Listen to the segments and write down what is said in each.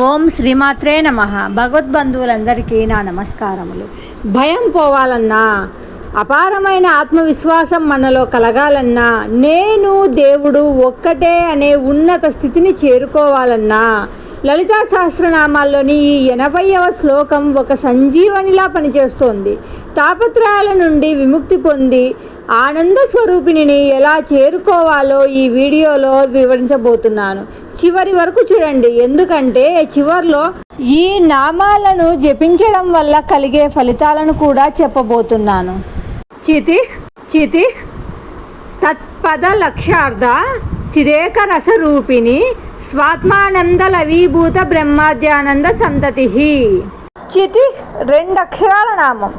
ఓం శ్రీమాత్రే నమః. భగవద్బంధువులందరికీ నా నమస్కారములు. భయం పోవాలన్నా, అపారమైన ఆత్మవిశ్వాసం మనలో కలగాలన్నా, నేను దేవుడు ఒక్కటే అనే ఉన్నత స్థితిని చేరుకోవాలన్నా, లలితా సహస్రనామాల్లోని ఈ 80వ శ్లోకం ఒక సంజీవనిలా పనిచేస్తోంది. తాపత్రయాల నుండి విముక్తి పొంది ఆనంద స్వరూపిణిని ఎలా చేరుకోవాలో ఈ వీడియోలో వివరించబోతున్నాను. చివరి వరకు చూడండి, ఎందుకంటే చివరిలో ఈ నామాలను జపించడం వల్ల కలిగే ఫలితాలను కూడా చెప్పబోతున్నాను. చితి చితి తత్పద లక్ష్యార్థ చిదేక రసరూపిణి స్వాత్మానంద లవీభూత బ్రహ్మాద్యానంద సంతతి. చితి 2 అక్షరాల నామం.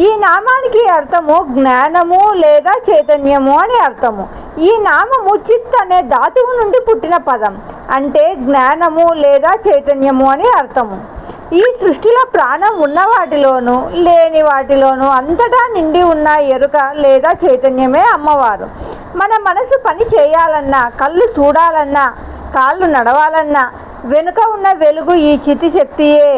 ఈ నామానికి అర్థము జ్ఞానము లేదా చైతన్యము అని అర్థము. ఈ నామము చిత్ అనే ధాతువు నుండి పుట్టిన పదం, అంటే జ్ఞానము లేదా చైతన్యము అని అర్థము. ఈ సృష్టిలో ప్రాణం ఉన్న వాటిలోనూ లేని వాటిలోనూ అంతటా నిండి ఉన్న ఎరుక లేదా చైతన్యమే అమ్మవారు. మన మనసు పని చేయాలన్నా, కళ్ళు చూడాలన్నా, కాళ్ళు నడవాలన్నా వెనుక ఉన్న వెలుగు ఈ చితి శక్తియే.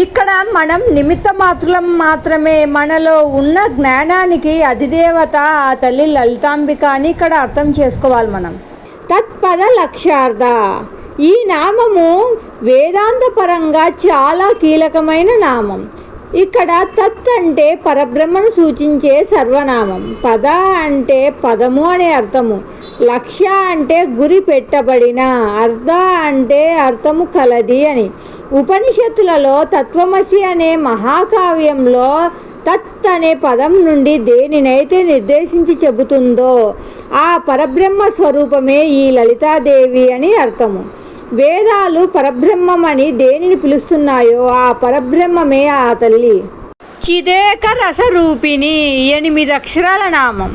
ఇక్కడ మనం నిమిత్త మాత్రం మాత్రమే. మనలో ఉన్న జ్ఞానానికి అధిదేవత ఆ తల్లి లలితాంబిక అని ఇక్కడ అర్థం చేసుకోవాలి మనం. తత్పద లక్ష్యార్థ. ఈ నామము వేదాంత పరంగా చాలా కీలకమైన నామం. ఇక్కడ తత్ అంటే పరబ్రహ్మను సూచించే సర్వనామం. పద అంటే పదము అనే అర్థము. లక్ష్య అంటే గురి పెట్టబడిన. అర్థ అంటే అర్థము కలది అని. ఉపనిషత్తులలో తత్వమసి అనే మహాకావ్యంలో తత్ అనే పదం నుండి దేనినైతే నిర్దేశించి చెబుతుందో ఆ పరబ్రహ్మ స్వరూపమే ఈ లలితాదేవి అని అర్థము. వేదాలు పరబ్రహ్మమని దేనిని పిలుస్తున్నాయో ఆ పరబ్రహ్మమే ఆ తల్లి. చిదేక రసరూపిణి 8 అక్షరాల నామం.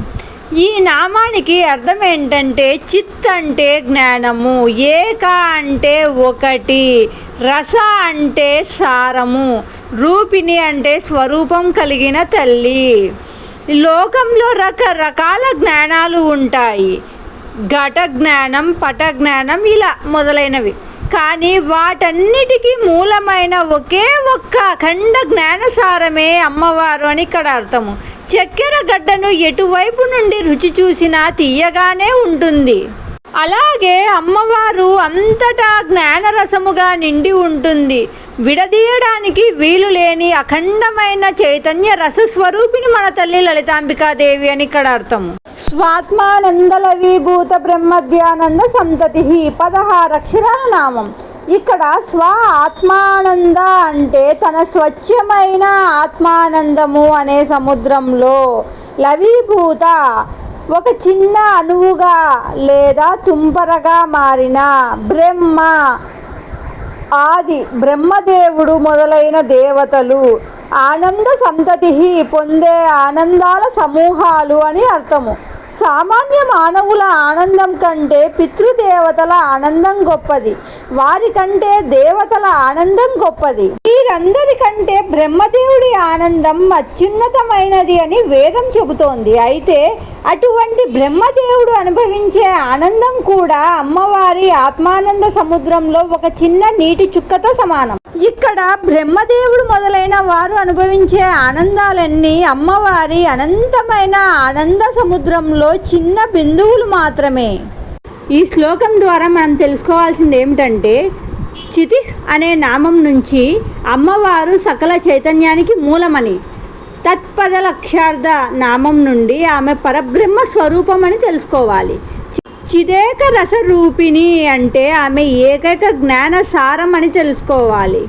ఈ నామానికి అర్థం ఏంటంటే చిత్ అంటే జ్ఞానము, ఏక అంటే ఒకటి, రస అంటే సారము, రూపిణి అంటే స్వరూపం కలిగిన తల్లి. లోకంలో రకరకాల జ్ఞానాలు ఉంటాయి. ఘట జ్ఞానం, పట జ్ఞానం, ఇలా మొదలైనవి. కానీ వాటన్నిటికీ మూలమైన ఒకే ఒక్క అఖండ జ్ఞానసారమే అమ్మవారు అని ఇక్కడ అర్థము. చక్కెర గడ్డను ఎటువైపు నుండి రుచి చూసినా తీయగానే ఉంటుంది. అలాగే అమ్మవారు అంతటా జ్ఞానరసముగా నిండి ఉంటుంది. విడదీయడానికి వీలు లేని అఖండమైన చైతన్య రసస్వరూపిణి మన తల్లి లలితాంబికాదేవి అని ఇక్కడ అర్థము. స్వాత్మానంద లవీభూత బ్రహ్మద్యానంద సంతతి 16 అక్షరాల నామం. ఇక్కడ స్వ ఆత్మానంద అంటే తన స్వచ్ఛమైన ఆత్మానందము అనే సముద్రంలో, లవీభూత ఒక చిన్న అణువుగా లేదా తుంపరగా మారిన, బ్రహ్మ ఆది బ్రహ్మదేవుడు మొదలైన దేవతలు, ఆనంద సంతతి పొందే ఆనందాల సమూహాలు అని అర్థము. సామాన్య మానవుల ఆనందం కంటే పితృదేవతల ఆనందం గొప్పది. వారికంటే దేవతల ఆనందం గొప్పది. వీరందరికంటే బ్రహ్మదేవుడి ఆనందం అత్యున్నతమైనది అని వేదం చెబుతోంది. అయితే అటువంటి బ్రహ్మదేవుడు అనుభవించే ఆనందం కూడా అమ్మవారి ఆత్మానంద సముద్రంలో ఒక చిన్న నీటి చుక్కతో సమానం. ఇక్కడ బ్రహ్మదేవుడు మొదలైన వారు అనుభవించే ఆనందాలన్నీ అమ్మవారి అనంతమైన ఆనంద సముద్రంలో చిన్న బిందువులు మాత్రమే. ఈ శ్లోకం ద్వారా మనం తెలుసుకోవాల్సింది ఏమిటంటే, చితి అనే నామం నుంచి అమ్మవారు సకల చైతన్యానికి మూలమని, తత్పద లక్ష్యార్థ నామం నుండి ఆమె పరబ్రహ్మ స్వరూపం అని తెలుసుకోవాలి. చిదేక రసరూపిణి అంటే ఆమె ఏకైక జ్ఞాన సారం అని తెలుసుకోవాలి.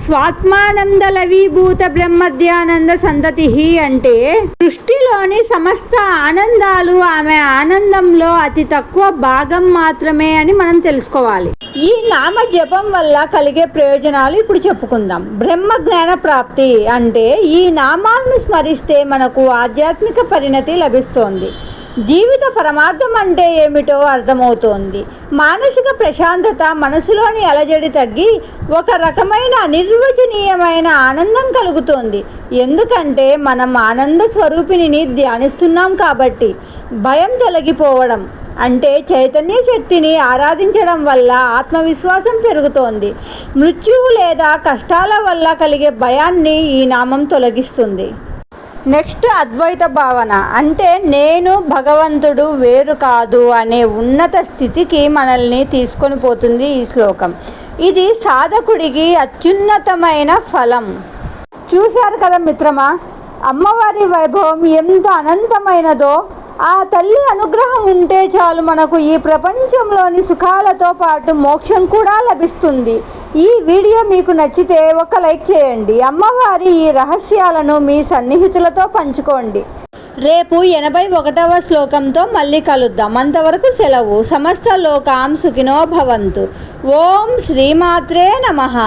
స్వాత్మానంద లవీభూత బ్రహ్మద్యానంద సంతతి అంటే సృష్టిలోని సమస్త ఆనందాలు ఆమె ఆనందంలో అతి తక్కువ భాగం మాత్రమే అని మనం తెలుసుకోవాలి. ఈ నామ జపం వల్ల కలిగే ప్రయోజనాలు ఇప్పుడు చెప్పుకుందాం. బ్రహ్మ జ్ఞాన ప్రాప్తి అంటే ఈ నామాలను స్మరిస్తే మనకు ఆధ్యాత్మిక పరిణతి లభిస్తోంది. జీవిత పరమార్థం అంటే ఏమిటో అర్థమవుతోంది. మానసిక ప్రశాంతత, మనసులోని అలజడి తగ్గి ఒక రకమైన అనిర్వచనీయమైన ఆనందం కలుగుతోంది. ఎందుకంటే మనం ఆనంద స్వరూపిణిని ధ్యానిస్తున్నాం కాబట్టి. భయం తొలగిపోవడం అంటే చైతన్య శక్తిని ఆరాధించడం వల్ల ఆత్మవిశ్వాసం పెరుగుతోంది. మృత్యువు లేదా కష్టాల వల్ల కలిగే భయాన్ని ఈ నామం తొలగిస్తుంది. నెక్స్ట్ అద్వైత భావన, అంటే నేను భగవంతుడు వేరు కాదు అనే ఉన్నత స్థితికి మనల్ని తీసుకొని పోతుంది ఈ శ్లోకం. ఇది సాధకుడికి అత్యున్నతమైన ఫలం. చూశారు కదా మిత్రమా, అమ్మవారి వైభవం ఎంత అనంతమైనదో. ఆ తల్లి అనుగ్రహం ఉంటే చాలు మనకు ఈ ప్రపంచంలోని సుఖాలతో పాటు మోక్షం కూడా లభిస్తుంది. ఈ వీడియో మీకు నచ్చితే ఒక లైక్ చేయండి. అమ్మవారి ఈ రహస్యాలను మీ సన్నిహితులతో పంచుకోండి. రేపు 81వ శ్లోకంతో మళ్ళీ కలుద్దాం. అంతవరకు సెలవు. సమస్త లోకాం సుఖినో భవంతు. ఓం శ్రీమాత్రే నమః.